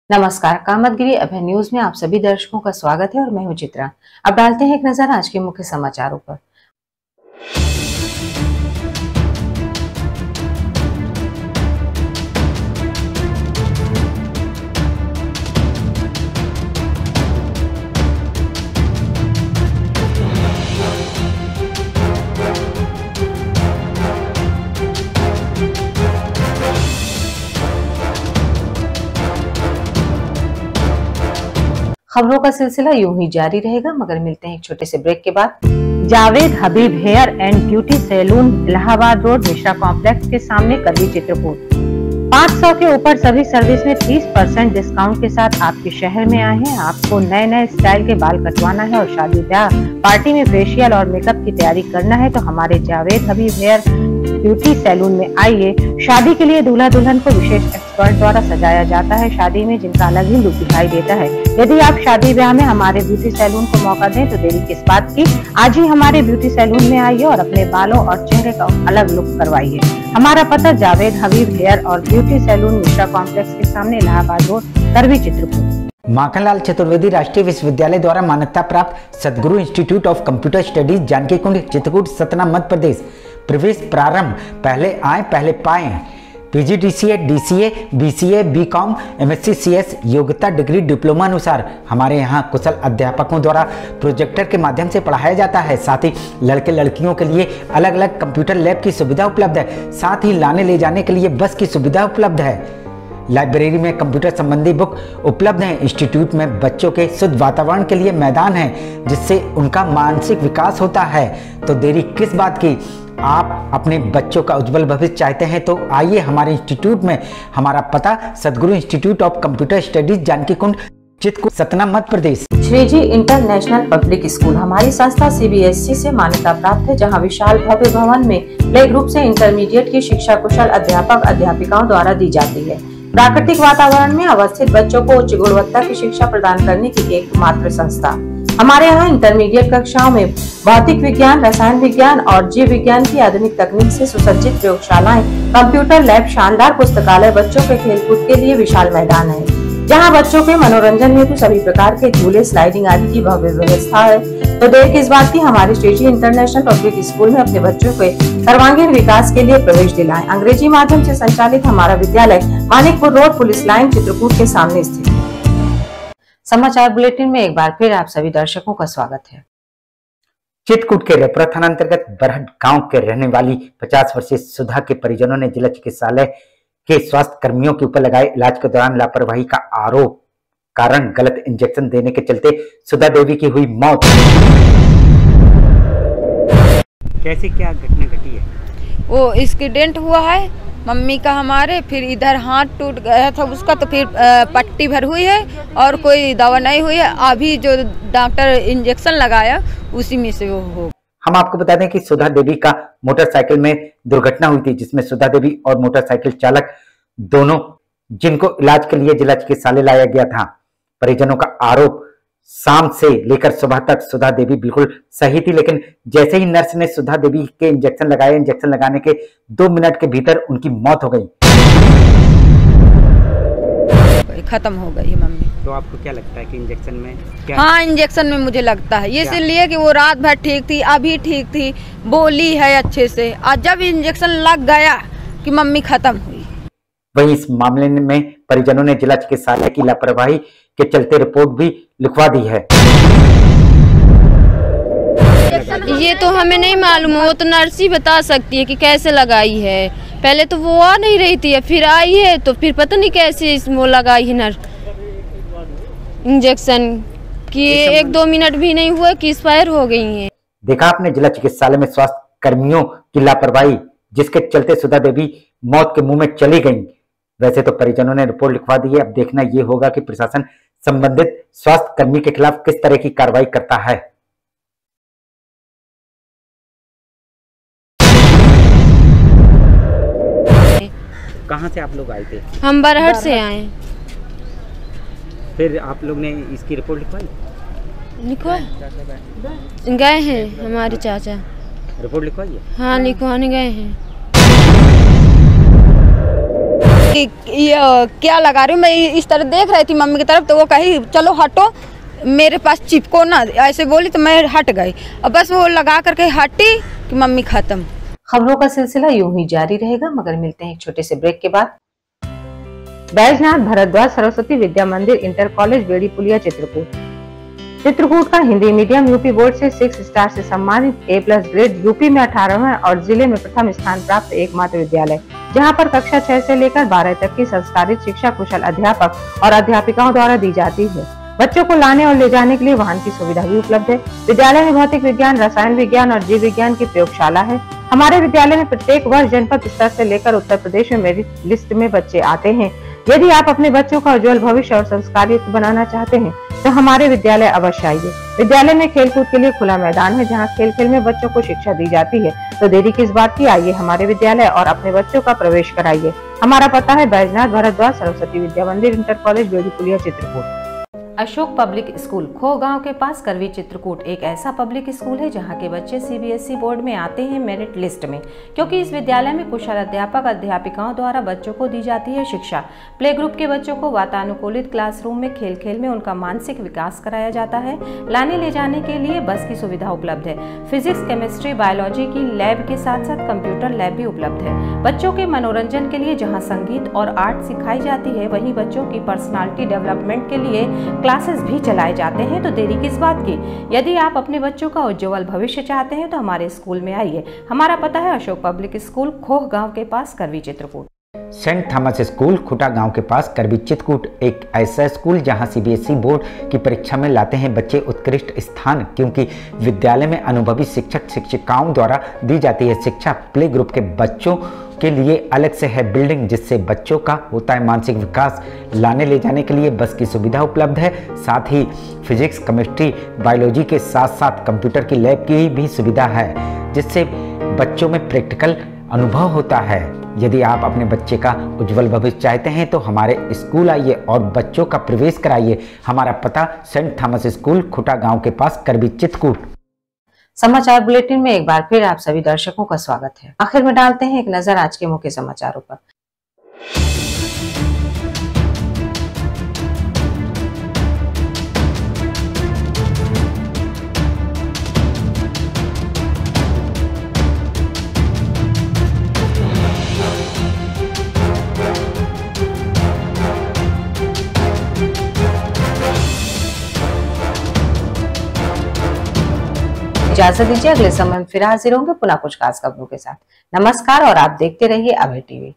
नमस्कार, कामतगिरी अभय न्यूज में आप सभी दर्शकों का स्वागत है और मैं हूं चित्रा। अब डालते हैं एक नजर आज के मुख्य समाचारों पर। खबरों का सिलसिला यूं ही जारी रहेगा, मगर मिलते हैं एक छोटे से ब्रेक के बाद। Javed Habib hair and beauty salon, Allahabad road, Mishra complex के सामने, करवी, चित्रकूट। 500 के ऊपर सभी सर्विस में 30% डिस्काउंट के साथ आपके शहर में आए हैं। आपको नए नए स्टाइल के बाल कटवाना है और शादी ब्याह पार्टी में फेशियल और मेकअप की तैयारी करना है तो हमारे Javed Habib hair beauty salon में आइए। शादी के लिए दूल्हा दुल्हन को विशेष एक्सपर्ट द्वारा सजाया जाता है, शादी में जिनका अलग ही लुक दिखाई देता है। यदि आप शादी ब्याह में हमारे ब्यूटी सैलून को मौका दें तो देरी किस बात की, आज ही हमारे ब्यूटी सैलून में आइए और अपने बालों और चेहरे का अलग लुक करवाइए। हमारा पता जावेद हबीब हेयर और ब्यूटी सैलून, मिश्रा कॉम्प्लेक्स के सामने, इलाहाबाद रोड, करवी, चित्रकूट। माखनलाल चतुर्वेदी राष्ट्रीय विश्वविद्यालय द्वारा मान्यता प्राप्त Sadguru institute of computer studies, Janaki Kund, Chitrakoot, Satna, Madhya Pradesh. प्रवेश प्रारंभ, पहले आए पहले पाए। PGDCA, DCA, BCA, BCom, MSc, CS योग्यता डिग्री डिप्लोमा अनुसार हमारे यहाँ कुशल अध्यापकों द्वारा प्रोजेक्टर के माध्यम से पढ़ाया जाता है। साथ ही लड़के लड़कियों के लिए अलग अलग कंप्यूटर लैब की सुविधा उपलब्ध है। साथ ही लाने ले जाने के लिए बस की सुविधा उपलब्ध है। लाइब्रेरी में कंप्यूटर संबंधी बुक उपलब्ध हैं। इंस्टीट्यूट में बच्चों के शुद्ध वातावरण के लिए मैदान है जिससे उनका मानसिक विकास होता है। तो देरी किस बात की, आप अपने बच्चों का उज्जवल भविष्य चाहते हैं तो आइए हमारे इंस्टीट्यूट में। हमारा पता Sadguru institute of computer studies, Janaki Kund, Chitrakoot, Satna, Madhya Pradesh. Shri Ji international public school हमारी संस्था सीबीएसई से मान्यता प्राप्त है, जहां विशाल भव्य भवन में प्ले ग्रुप से इंटरमीडिएट की शिक्षा कुशल अध्यापक अध्यापिकाओं द्वारा दी जाती है। प्राकृतिक वातावरण में अवस्थित बच्चों को उच्च गुणवत्ता की शिक्षा प्रदान करने की एकमात्र संस्था। हमारे यहाँ इंटरमीडिएट कक्षाओं में भौतिक विज्ञान, रसायन विज्ञान और जीव विज्ञान की आधुनिक तकनीक से सुसज्जित प्रयोगशालाएं, कंप्यूटर लैब, शानदार पुस्तकालय, बच्चों के खेलकूद के लिए विशाल मैदान है, जहाँ बच्चों के मनोरंजन हेतु सभी प्रकार के झूले, स्लाइडिंग आदि की भव्य व्यवस्था है। तो देर किस बात की, हमारे Shri Ji international public school में अपने बच्चों के सर्वांगीण विकास के लिए प्रवेश दिलाएं। अंग्रेजी माध्यम से संचालित हमारा विद्यालय Manikpur road, police line, Chitrakoot के सामने स्थित है। समाचार बुलेटिन में एक बार फिर आप सभी दर्शकों का स्वागत है। चित्रकूट के रेपरा थाना अंतर्गत बरहट गांव के रहने वाली 50 वर्षीय सुधा के परिजनों ने जिला चिकित्सालय के स्वास्थ्य कर्मियों के ऊपर लगाए इलाज के दौरान लापरवाही का आरोप कारण गलत इंजेक्शन देने के चलते सुधा देवी की हुई मौत। कैसे क्या घटना घटी है? वो एक्सीडेंट हुआ है मम्मी का हमारे, फिर इधर हाथ टूट गया था उसका, तो फिर पट्टी भर हुई है और कोई दवा नहीं हुई है। अभी जो डॉक्टर इंजेक्शन लगाया उसी में से वो हो। हम आपको बता दें कि सुधा देवी का मोटरसाइकिल में दुर्घटना हुई थी, जिसमें सुधा देवी और मोटरसाइकिल चालक दोनों, जिनको इलाज के लिए जिला चिकित्सालय लाया गया था। परिजनों का आरोप, शाम से लेकर सुबह तक सुधा देवी बिल्कुल सही थी, लेकिन जैसे ही नर्स ने सुधा देवी के इंजेक्शन लगाए, इंजेक्शन लगाने के 2 मिनट के भीतर उनकी मौत हो गई। खत्म हो गई मम्मी। तो आपको क्या लगता है कि इंजेक्शन में क्या? हाँ, इंजेक्शन में मुझे लगता है ये इसलिए कि वो रात भर ठीक थी, अभी ठीक थी, बोली है अच्छे से, और जब इंजेक्शन लग गया कि मम्मी खत्म हुई। वहीं इस मामले में परिजनों ने जिला चिकित्सालय की लापरवाही के चलते रिपोर्ट भी लिखवा दी है। ये तो हमें नहीं मालूम, वो तो नर्स ही बता सकती है कि कैसे लगाई है। पहले तो वो आ नहीं रही थी, फिर आई है तो फिर पता नहीं कैसे वो लगाई है नर्स इंजेक्शन कि 1-2 मिनट भी नहीं हुआ कि एक्सपायर हो गई है। देखा आपने जिला चिकित्सालय में स्वास्थ्य कर्मियों की लापरवाही, जिसके चलते सुधा देवी मौत के मुंह में चली गई। वैसे तो परिजनों ने रिपोर्ट लिखवा दी है, अब देखना यह होगा कि प्रशासन संबंधित स्वास्थ्य कर्मी के खिलाफ किस तरह की कार्रवाई करता है। कहां से आप लोग आए थे? हम बरहट से आए। फिर आप लोग ने इसकी रिपोर्ट लिखवाई? गए हैं हमारे चाचा। रिपोर्ट लिखवाई है? हाँ, लिखवाने गए हैं। ये क्या लगा रही हूँ मैं, इस तरह देख रही थी मम्मी की तरफ, तो वो कही चलो हटो मेरे पास चिपको ना, ऐसे बोली तो मैं हट गई और बस वो लगा करके हटी कि मम्मी खत्म। खबरों का सिलसिला यूं ही जारी रहेगा, मगर मिलते हैं एक छोटे से ब्रेक के बाद। बैजनाथ भारद्वाज सरस्वती विद्या मंदिर इंटर कॉलेज बेड़ी पुलिया चित्रकूट का हिंदी मीडियम यूपी बोर्ड से 6 स्टार से सम्मानित A+ ग्रेड, यूपी में 18वां और जिले में प्रथम स्थान प्राप्त एकमात्र विद्यालय, जहां पर कक्षा 6 से लेकर 12 तक की संस्कारित शिक्षा कुशल अध्यापक और अध्यापिकाओं द्वारा दी जाती है। बच्चों को लाने और ले जाने के लिए वाहन की सुविधा भी उपलब्ध है। विद्यालय में भौतिक विज्ञान, रसायन विज्ञान और जीव विज्ञान की प्रयोगशाला है। हमारे विद्यालय में प्रत्येक वर्ष जनपद स्तर से लेकर उत्तर प्रदेश में मेरिट लिस्ट में बच्चे आते हैं। यदि आप अपने बच्चों का उज्जवल भविष्य और संस्कार युक्त बनाना चाहते हैं तो हमारे विद्यालय अवश्य आइए। विद्यालय में खेलकूद के लिए खुला मैदान है, जहां खेल खेल में बच्चों को शिक्षा दी जाती है। तो देरी किस बात की, आइए हमारे विद्यालय और अपने बच्चों का प्रवेश कराइए। हमारा पता है बैजनाथ भारद्वाज सरस्वती विद्या मंदिर इंटर कॉलेज बेड़ी पुलिया चित्रकूट। अशोक पब्लिक स्कूल खो गांव के पास करवी चित्रकूट एक ऐसा पब्लिक स्कूल है जहां के बच्चे CBSE बोर्ड में आते हैं मेरिट लिस्ट में, क्योंकि इस विद्यालय में कुशल अध्यापक अध्यापिकाओं द्वारा बच्चों को दी जाती है शिक्षा। प्ले ग्रुप के बच्चों को वातानुकूलित क्लासरूम में खेल खेल में उनका मानसिक विकास कराया जाता है। लाने ले जाने के लिए बस की सुविधा उपलब्ध है। फिजिक्स, केमिस्ट्री, बायोलॉजी की लैब के साथ साथ कंप्यूटर लैब भी उपलब्ध है। बच्चों के मनोरंजन के लिए जहाँ संगीत और आर्ट सिखाई जाती है, वहीं बच्चों की पर्सनालिटी डेवलपमेंट के लिए क्लासेस भी चलाए जाते हैं। तो देरी किस बात की, यदि आप अपने बच्चों का उज्जवल भविष्य चाहते हैं तो हमारे स्कूल में आइए। हमारा पता है अशोक पब्लिक स्कूल खोह गांव के पास करवी चित्रकूट। सेंट थॉमस स्कूल खुटा गांव के पास करवी चित्रकूट एक ऐसा स्कूल जहां CBSE बोर्ड की परीक्षा में लाते हैं बच्चे उत्कृष्ट स्थान, क्योंकि विद्यालय में अनुभवी शिक्षक शिक्षिकाओं द्वारा दी जाती है शिक्षा। प्ले ग्रुप के बच्चों के लिए अलग से है बिल्डिंग, जिससे बच्चों का होता है मानसिक विकास। लाने ले जाने के लिए बस की सुविधा उपलब्ध है। साथ ही फिजिक्स, केमिस्ट्री, बायोलॉजी के साथ साथ कंप्यूटर की लैब की भी सुविधा है, जिससे बच्चों में प्रैक्टिकल अनुभव होता है। यदि आप अपने बच्चे का उज्जवल भविष्य चाहते हैं तो हमारे स्कूल आइए और बच्चों का प्रवेश कराइए। हमारा पता सेंट थॉमस स्कूल खुटा गांव के पास करवी चित्रकूट। समाचार बुलेटिन में एक बार फिर आप सभी दर्शकों का स्वागत है। आखिर में डालते हैं एक नजर आज के मुख्य समाचारों पर। इजाजत दीजिए, अगले समय में फिर हाजिर होंगे पुनः कुछ खास खबरों के साथ। नमस्कार और आप देखते रहिए अभय टीवी।